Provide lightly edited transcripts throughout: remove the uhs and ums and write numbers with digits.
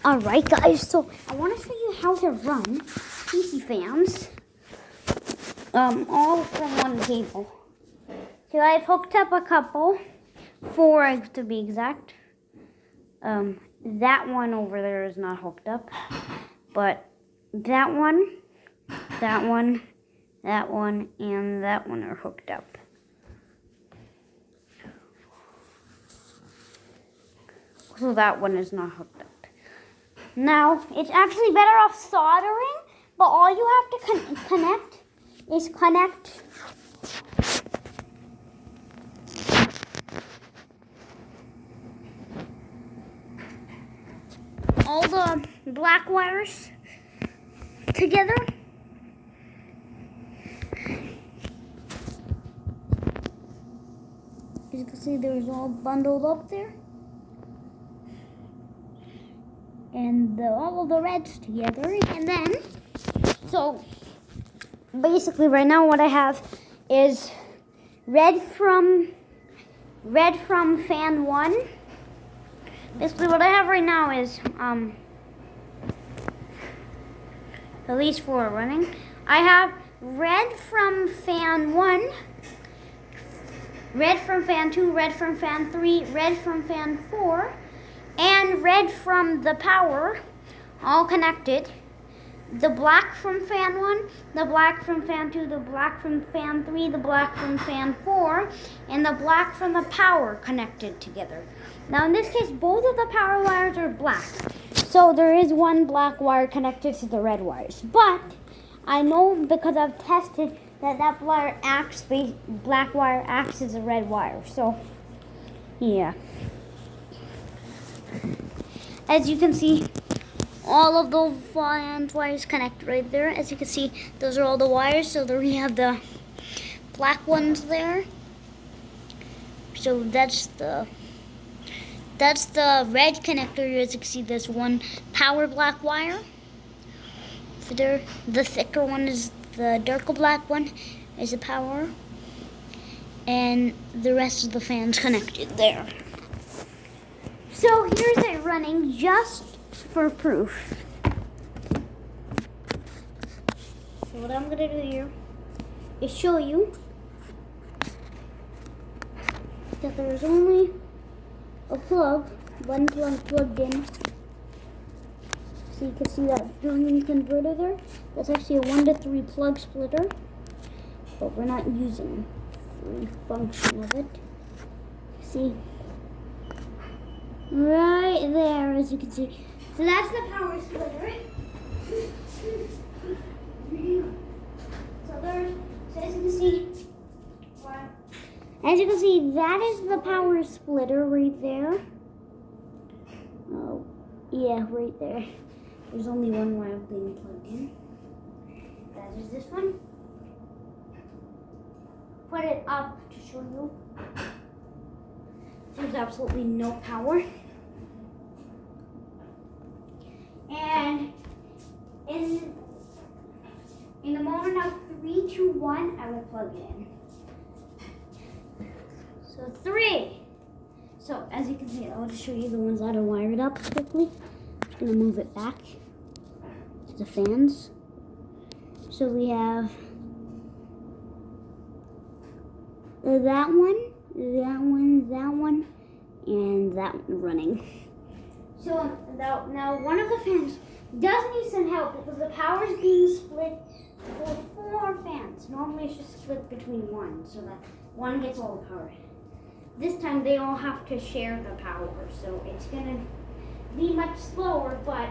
Alright guys, so I want to show you how to run PC fans all from one cable. So I've hooked up a couple, 4 to be exact. That one over there is not hooked up, but that one, and that one are hooked up. So that one is not hooked up. Now, it's actually better off soldering, but all you have to connect is connect all the black wires together. As you can see, there's all bundled up there. And all of the reds together, and then, so basically right now what I have is red from fan 1. Basically what I have right now is at least 4 running. I have red from fan 1, red from fan 2, red from fan 3, red from fan 4, and red from the power, all connected. The black from fan 1, the black from fan 2, the black from fan 3, the black from fan 4, and the black from the power connected together. Now in this case, both of the power wires are black. So there is one black wire connected to the red wires. But I know because I've tested that black wire acts as a red wire. So yeah. As you can see, all of the wires connect right there. As you can see, those are all the wires. So there we have the black ones there. So that's the red connector. As you can see, there's one power black wire. So there, the thicker one is the darker black one is the power, and the rest of the fans connected there. So here's it running just for proof. So what I'm going to do here is show you that there's only a plug, one plug plugged in. So you can see that German converter there. That's actually a 1 to 3 plug splitter, but we're not using the function of it. See? Right there, as you can see. So that's the power splitter. So as you can see, that is the power splitter right there. Oh, yeah, right there. There's only one wire being plugged in. That is this one. Put it up to show you. There's absolutely no power. And in the moment of 3, 2, 1, I will plug it in. So 3. So as you can see, I'll just show you the ones that are wired up quickly. I'm just gonna move it back to the fans. So we have that one, and that one running. So now one of the fans does need some help because the power is being split for 4 fans. Normally it's just split between 1, so that one gets all the power. This time they all have to share the power, so it's gonna be much slower, but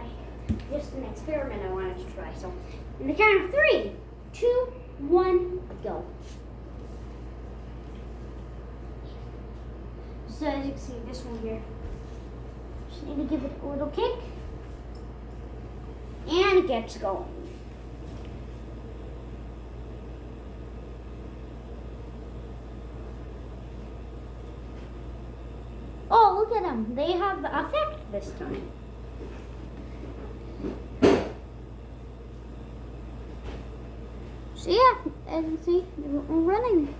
just an experiment I wanted to try. So in the count of 3, 2, 1, go. So as you can see, this one here, just need to give it a little kick, and it gets going. Oh, look at them. They have the effect this time. So yeah, as you can see, they're running.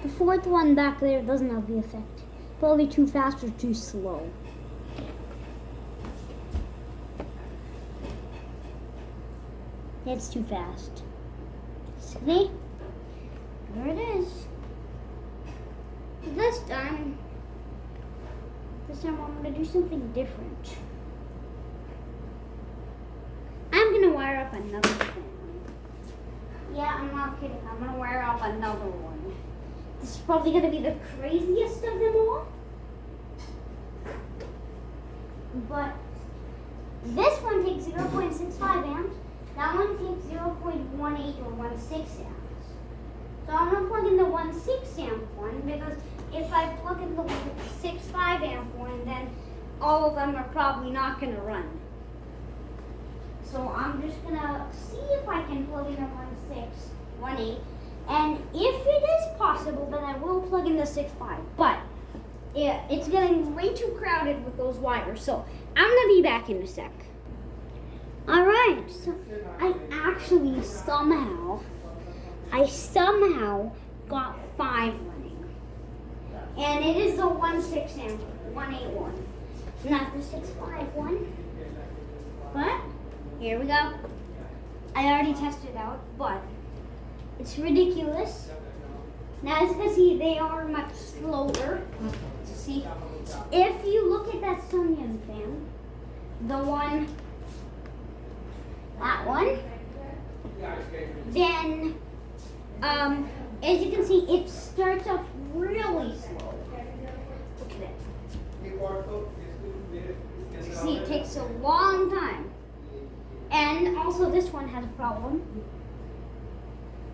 The fourth one back there doesn't have the effect. Probably too fast or too slow. It's too fast. See? There it is. This time I'm going to do something different. I'm going to wire up another fan. Yeah, I'm not kidding. I'm going to wire up another one. This is probably going to be the craziest of them all. But this one takes 0.65 amps. That one takes 0.18 or 16 amps. So I'm going to plug in the 16 amp one because if I plug in the 65 amp one, then all of them are probably not going to run. So I'm just going to see if I can plug in the 18. And if it is possible, then I will plug in the 65. But it's getting way too crowded with those wires. So I'm going to be back in a sec. Alright, so I actually somehow got 5 running. And it is the 16 amp, 181, not the 65 one. But here we go. I already tested it out, but it's ridiculous. Now as you can see, they are much slower. See, if you look at that Sunyon fan, the one, that one, then as you can see, it starts off really slow. Look at it. See, it takes a long time. And also this one has a problem.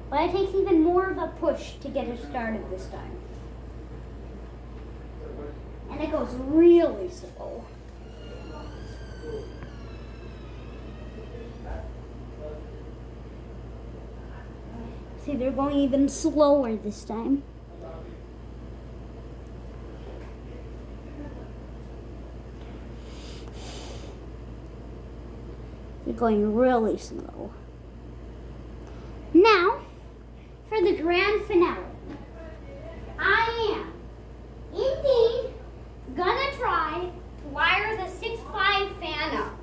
But it takes even more of a push to get it started this time. And it goes really slow. See, they're going even slower this time. They're going really slow. Now, for the grand finale, I am indeed gonna try to wire the 6.5 fan up.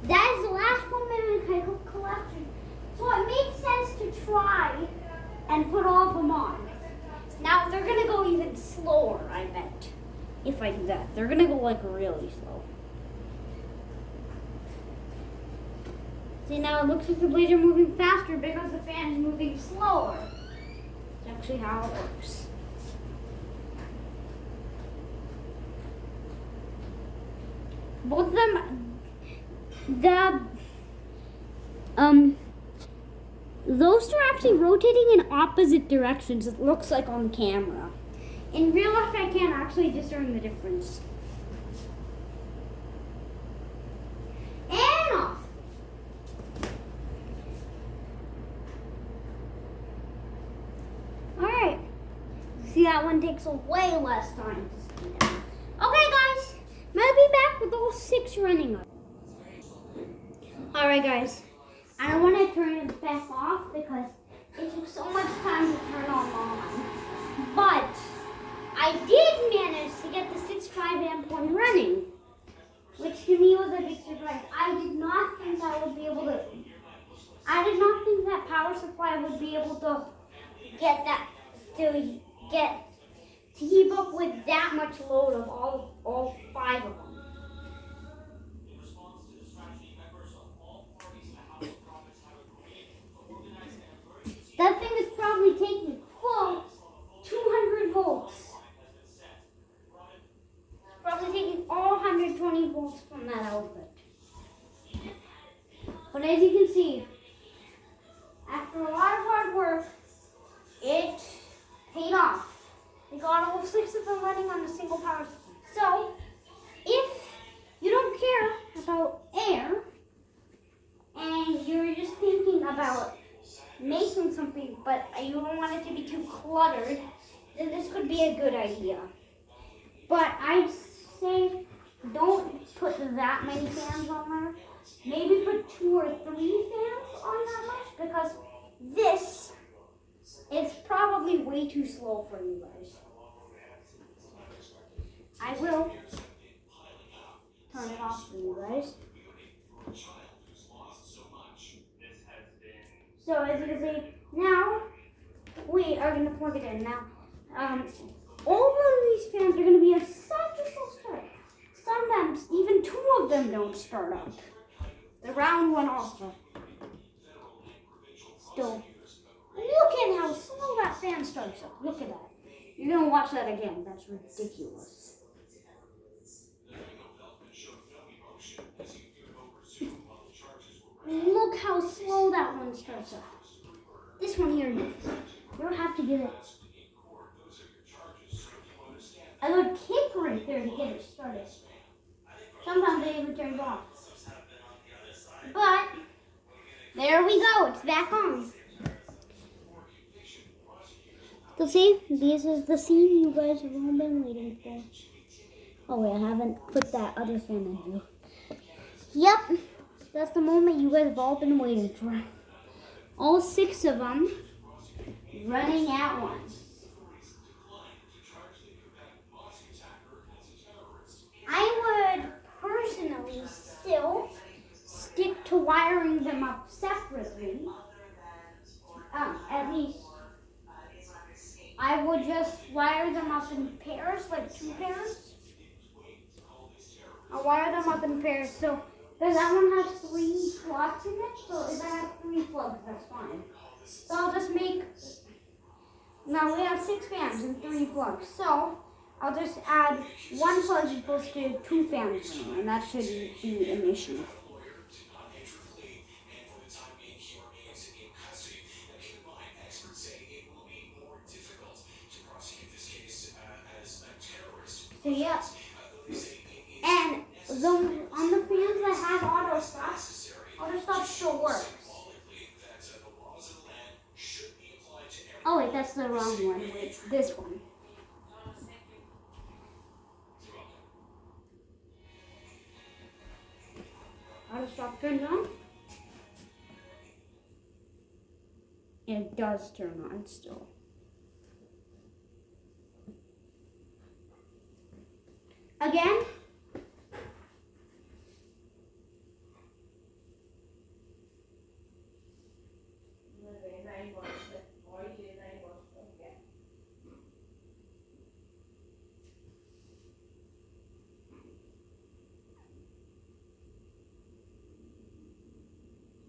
That is the last one in my collection. So it makes sense to try and put all of them on. Now they're gonna go even slower, I bet. If I do that, they're gonna go like really slow. See, now it looks like the blades are moving faster because the fan is moving slower. That's actually how it works. Both of them, those two are actually rotating in opposite directions, it looks like on the camera. In real life, I can't actually discern the difference. And off. Alright. See, that one takes way less time to speed up. Okay, guys. I'll be back with all 6 running up. Alright, guys. I don't want to turn it back off because it took so much time to turn on. But I did manage to get the 6.5 amp one running, which to me was a big surprise. I did not think that power supply would be able to get that to keep up with that much load of all 5 of them. That thing is probably taking full 200 volts. Probably taking all 120 volts from that output. But as you can see, after a lot of hard work, it paid off. We got all 6 of them running on a single power system. So, if you don't care about air, and you're just thinking about making something, but you don't want it to be too cluttered, then this could be a good idea. But I'd say don't put that many fans on there. Maybe put 2 or 3 fans on that much, because this is probably way too slow for you guys. I will turn it off for you guys. So as you can see, now we are going to plug it in. Now, all of these fans are going to be a such a slow start. Sometimes even two of them don't start up. The round one also. Still, look at how slow that fan starts up. Look at that. You're going to watch that again. That's ridiculous. Look how slow that one starts up. This one here, you don't have to give it a good kick right there to get it started. Sometimes they even turn it off. But there we go. It's back on. So see, this is the scene you guys have all been waiting for. Oh wait, I haven't put that other fan in view. Yep, that's the moment you guys have all been waiting for. All 6 of them running at once. I would personally still stick to wiring them up separately. At least I would just wire them up in pairs, like 2 pairs. I'll wire them up in pairs. So because that one has 3 slots in it, so if I have 3 plugs, that's fine. So I'll just make, now we have 6 fans and 3 plugs. So I'll just add 1 plug equals to 2 fans, and that shouldn't be an issue. So yeah, and on the fans that have auto stop still works. Oh wait, that's the wrong one. Wait, this one. Auto stop turns on. It does turn on still. Again.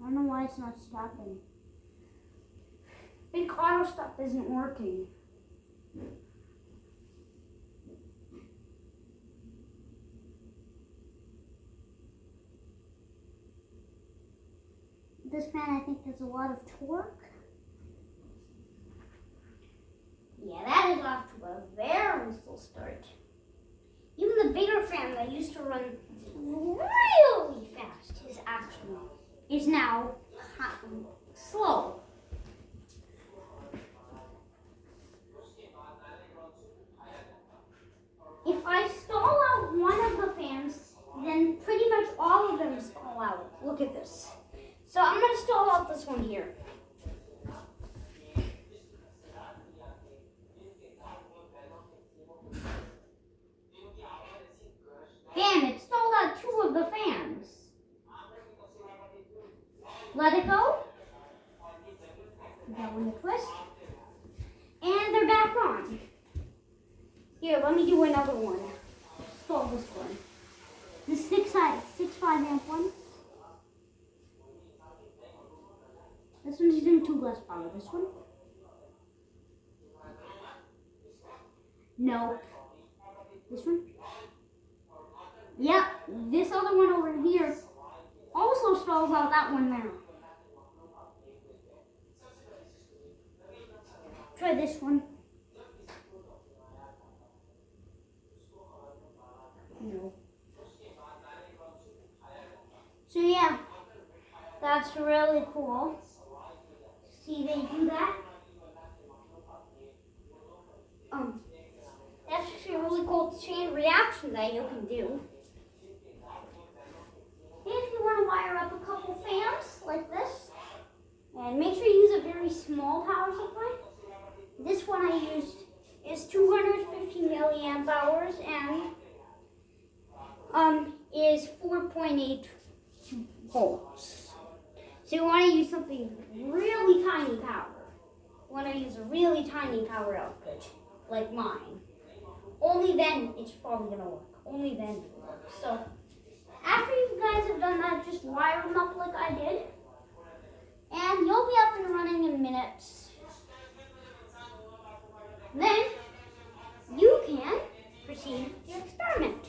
I don't know why it's not stopping. I think auto stop isn't working. This fan, I think, has a lot of torque. Yeah, that is off to a very slow start. Even the bigger fan that used to run really fast is now slow. If I stall out one of the fans, then pretty much all of them stall out. Look at this. So I'm going to stall out this one here. Damn, it stalled out 2 of the fans. Let it go. That one to twist. And they're back on. Here, let me do another one. Stall this one. This 6.5 amp one. This one's using 2 less power. This one? No. This one? Yep. This other one over here also stalls out that one now. Try this one. No. So yeah, that's really cool. See, they do that. That's actually a really cool chain reaction that you can do. If you want to wire up a couple fans like this, and make sure you use a very small power supply. This one I used is 250 milliamp hours and is 4.8 volts. So you want to use something really tiny power. You want to use a really tiny power output, like mine. Only then it's probably going to work. Only then it works. So after you guys have done that, just wire them up like I did. And you'll be up and running in minutes. Then you can proceed your experiment.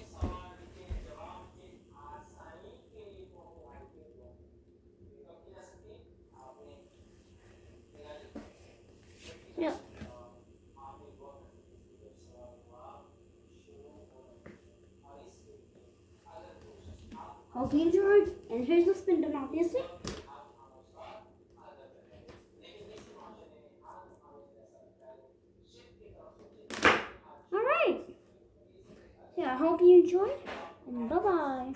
Yeah. Hope you enjoyed. And here's the spin done, obviously. Alright. Yeah, I hope you enjoyed. And bye-bye.